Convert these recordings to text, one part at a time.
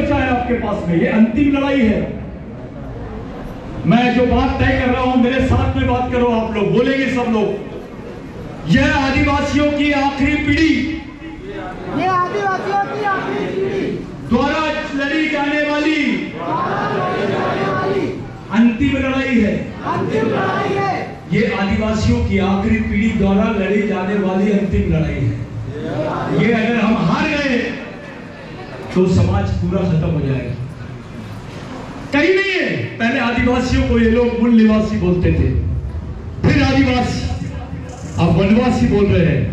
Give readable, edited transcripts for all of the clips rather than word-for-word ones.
बचा है आपके पास में। ये अंतिम लड़ाई है। मैं जो बात तय कर रहा हूं, मेरे साथ में बात करो आप लोग, बोलेंगे सब लोग। यह आदिवासियों की आखिरी पीढ़ी, ये आदिवासियों की आखिरी पीढ़ी द्वारा लड़ी जाने वाली अंतिम लड़ाई है। अंतिम लड़ाई है। ये आदिवासियों की आखिरी पीढ़ी द्वारा लड़ी जाने वाली अंतिम लड़ाई है। ये अगर हम हार गए तो समाज पूरा खत्म हो जाएगा। कहीं नहीं है। पहले आदिवासियों को ये लोग मूल निवासी बोलते थे, फिर आदिवासी, अब वनवासी बोल रहे हैं।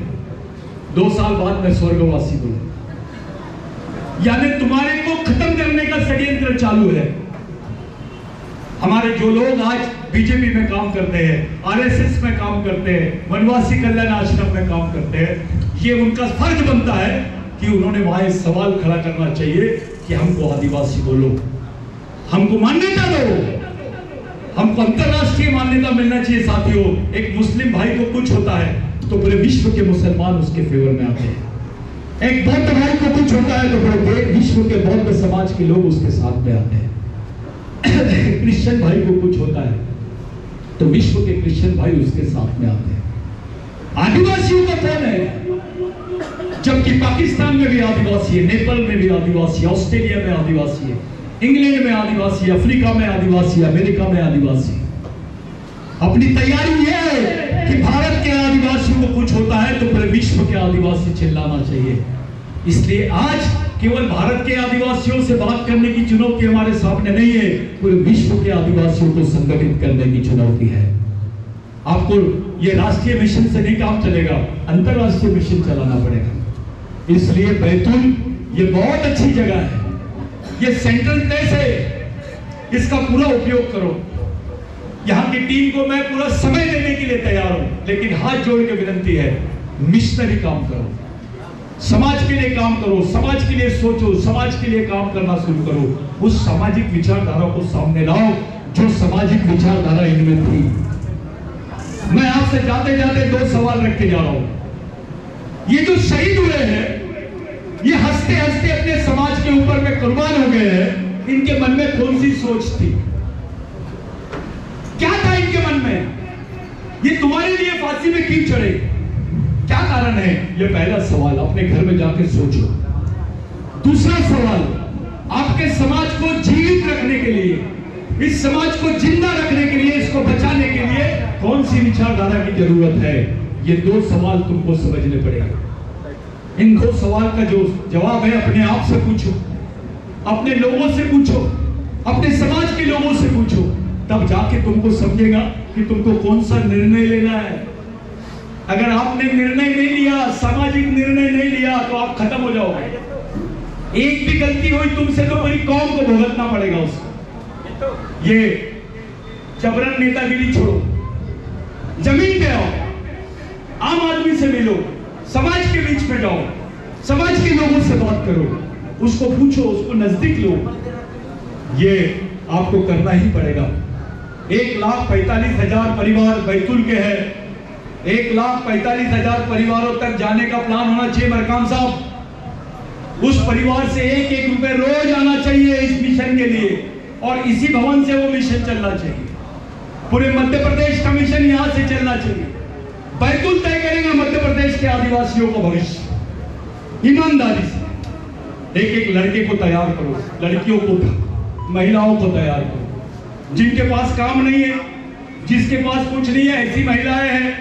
2 साल बाद में स्वर्गवासी बोल। यानी तुम्हारे को खत्म करने का षड्यंत्र चालू है। हमारे जो लोग आज बीजेपी में काम करते हैं, आरएसएस में काम करते हैं, वनवासी कल्याण आश्रम में काम करते हैं, ये उनका फर्ज बनता है कि उन्होंने वहां सवाल खड़ा करना चाहिए कि हमको आदिवासी बोलो, हमको मान्यता दो, हमको अंतरराष्ट्रीय मान्यता मिलना चाहिए। साथियों, एक मुस्लिम भाई को कुछ होता है तो पूरे विश्व के मुसलमान उसके फेवर में आते हैं। एक बौद्ध भाई को कुछ होता है तो पूरे विश्व के बौद्ध समाज के लोग उसके साथ में आते हैं। क्रिश्चियन भाई को कुछ होता है तो विश्व के क्रिश्चियन भाई उसके साथ में आते हैं। आदिवासियों का कौन है? जबकि पाकिस्तान में भी आदिवासी है, नेपाल में भी आदिवासी, ऑस्ट्रेलिया में आदिवासी है, इंग्लैंड में आदिवासी, अफ्रीका में आदिवासी, अमेरिका में आदिवासी। अपनी तैयारी यह है कि भारत के आदिवासियों को कुछ होता है तो पूरे विश्व के आदिवासी चिल्लाना चाहिए। इसलिए आज केवल भारत के आदिवासियों से बात करने की चुनौती हमारे सामने नहीं है, पूरे विश्व के आदिवासियों को संगठित करने की चुनौती है। आपको ये राष्ट्रीय मिशन से नहीं काम चलेगा, अंतरराष्ट्रीय मिशन चलाना पड़ेगा। इसलिए बैतूल ये बहुत अच्छी जगह है, ये सेंट्रल प्लेस है, इसका पूरा उपयोग करो। यहाँ की टीम को मैं पूरा समय देने के लिए तैयार हूं, लेकिन हाथ जोड़ के विनती है, मिशनरी काम करो, समाज के लिए काम करो, समाज के लिए सोचो, समाज के लिए काम करना शुरू करो। उस सामाजिक विचारधारा को सामने लाओ जो सामाजिक विचारधारा इनमें थी। मैं आपसे जाते जाते 2 सवाल रख के जा रहा हूं। ये जो शहीद हुए हैं, ये हंसते हंसते अपने समाज के ऊपर में कुर्बान हो गए हैं, इनके मन में कौन सी सोच थी? क्या था इनके मन में? ये तुम्हारे लिए फांसी में क्यों चढ़े? क्या कारण है? ये पहला सवाल अपने घर में जाके सोचो। दूसरा सवाल, आपके समाज को जीवित रखने के लिए, इस समाज को जिंदा रखने के लिए, इसको बचाने के लिए कौन सी विचारधारा की जरूरत है? ये 2 सवाल तुमको समझने पड़ेगा। इन 2 सवाल का जो जवाब है अपने आप से पूछो, अपने लोगों से पूछो, अपने समाज के लोगों से पूछो, तब जाके तुमको समझेगा कि तुमको कौन सा निर्णय लेना है। अगर आपने निर्णय नहीं लिया, सामाजिक निर्णय नहीं लिया, तो आप खत्म हो जाओगे। एक भी गलती हुई तुमसे तो पूरी कौम को भुगतना पड़ेगा उसको। ये जबरन नेतागिरी छोड़ो, जमीन पे आओ, आम आदमी से मिलो, समाज के बीच में जाओ, समाज के लोगों से बात करो, उसको पूछो, उसको नजदीक लो। ये आपको करना ही पड़ेगा। 1,45,000 परिवार बैतूल के हैं। 1,45,000 परिवारों तक जाने का प्लान होना चाहिए मरकाम साहब। उस परिवार से 1-1 रुपए रोज आना चाहिए इस मिशन के लिए, और इसी भवन से वो मिशन चलना चाहिए। पूरे मध्य प्रदेश का मिशन यहां से चलना चाहिए। बैतूल तय करेगा मध्य प्रदेश के आदिवासियों का भविष्य। ईमानदारी से एक लड़के को तैयार करो, लड़कियों को, महिलाओं को तैयार करो। जिनके पास काम नहीं है, जिसके पास कुछ नहीं है, ऐसी महिलाएं हैं,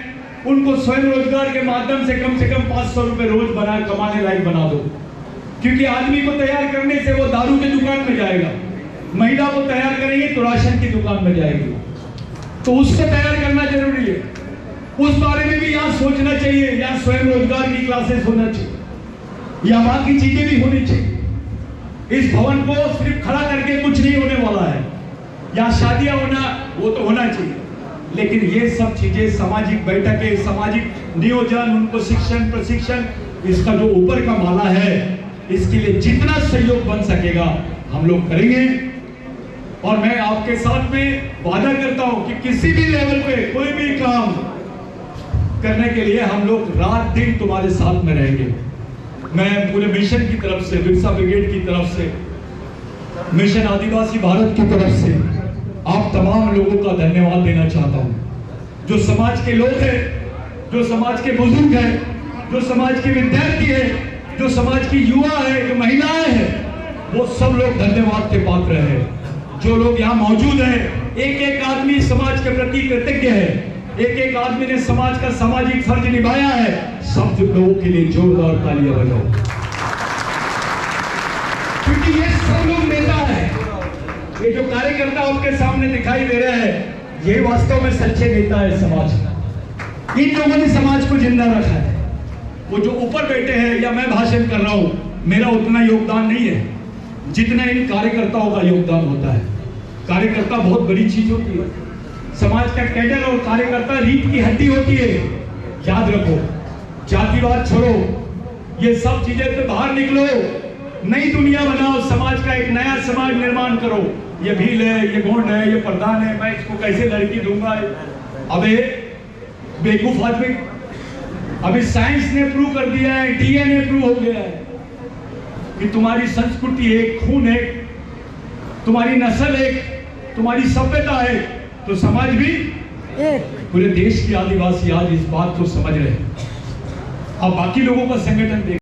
उनको स्वयं रोजगार के माध्यम से कम 500 रुपए रोज बना कमाने लायक बना दो। क्योंकि आदमी को तैयार करने से वो दारू की दुकान में जाएगा, महिला को तैयार करेंगे तो राशन की दुकान में जाएगी, तो उससे तैयार करना जरूरी है। उस बारे में भी यहाँ सोचना चाहिए। यहाँ स्वयं रोजगार की क्लासेस होना चाहिए, या बाकी चीजें भी होनी चाहिए। इस भवन को सिर्फ खड़ा करके कुछ नहीं होने वाला है। यहाँ शादियां होना, वो तो होना चाहिए, लेकिन ये सब चीजें, सामाजिक बैठकें, सामाजिक नियोजन, उनको शिक्षण, प्रशिक्षण, इसका जो ऊपर का माला है, इसके लिए जितना सहयोग बन सकेगा हम लोग करेंगे। और मैं आपके साथ में वादा करता हूं कि किसी भी लेवल पे कोई भी काम करने के लिए हम लोग रात दिन तुम्हारे साथ में रहेंगे। मैं पूरे मिशन की तरफ से, बिरसा ब्रिगेड की तरफ से मिशन आदिवासी भारत की तरफ से आप तमाम लोगों का धन्यवाद देना चाहता हूं, जो समाज के लोग हैं, जो समाज के बुजुर्ग हैं, जो समाज के विद्यार्थी हैं, जो समाज की युवा है, जो महिलाएं हैं, वो सब लोग धन्यवाद के पात्र हैं। जो लोग यहाँ मौजूद हैं, एक एक आदमी समाज के प्रति कृतज्ञ है, एक एक आदमी ने समाज का सामाजिक फर्ज निभाया है। सब लोगों के लिए जोरदार तालियां बजाओ, क्योंकि ये सब लोग नेता हैं। ये जो कार्यकर्ता आपके सामने दिखाई दे रहे हैं, ये वास्तव में सच्चे नेता है समाज का। इन लोगों ने समाज को जिंदा रखा है। वो जो ऊपर बैठे हैं या मैं भाषण कर रहा हूं, मेरा उतना योगदान नहीं है जितना इन कार्यकर्ताओं का योगदान होता है। कार्यकर्ता बहुत बड़ी चीज होती है। समाज का कैडर और कार्यकर्ता रीढ़ की हड्डी होती है। याद रखो, जातिवाद छोड़ो, ये सब चीजें से बाहर निकलो, नई दुनिया बनाओ, समाज का एक नया समाज निर्माण करो। ये भील है, ये गोंड है, ये प्रधान है, मैं इसको कैसे लड़की दूंगा? अबे बेवकूफ आदमी, अभी साइंस ने प्रूव कर दिया है, डीएनए प्रूव हो गया है कि तुम्हारी संस्कृति एक, खून एक, तुम्हारी नस्ल एक, तुम्हारी सभ्यता है, तो समाज भी एक। पूरे देश के आदिवासी आज इस बात को समझ रहे हैं। अब बाकी लोगों का संगठन देख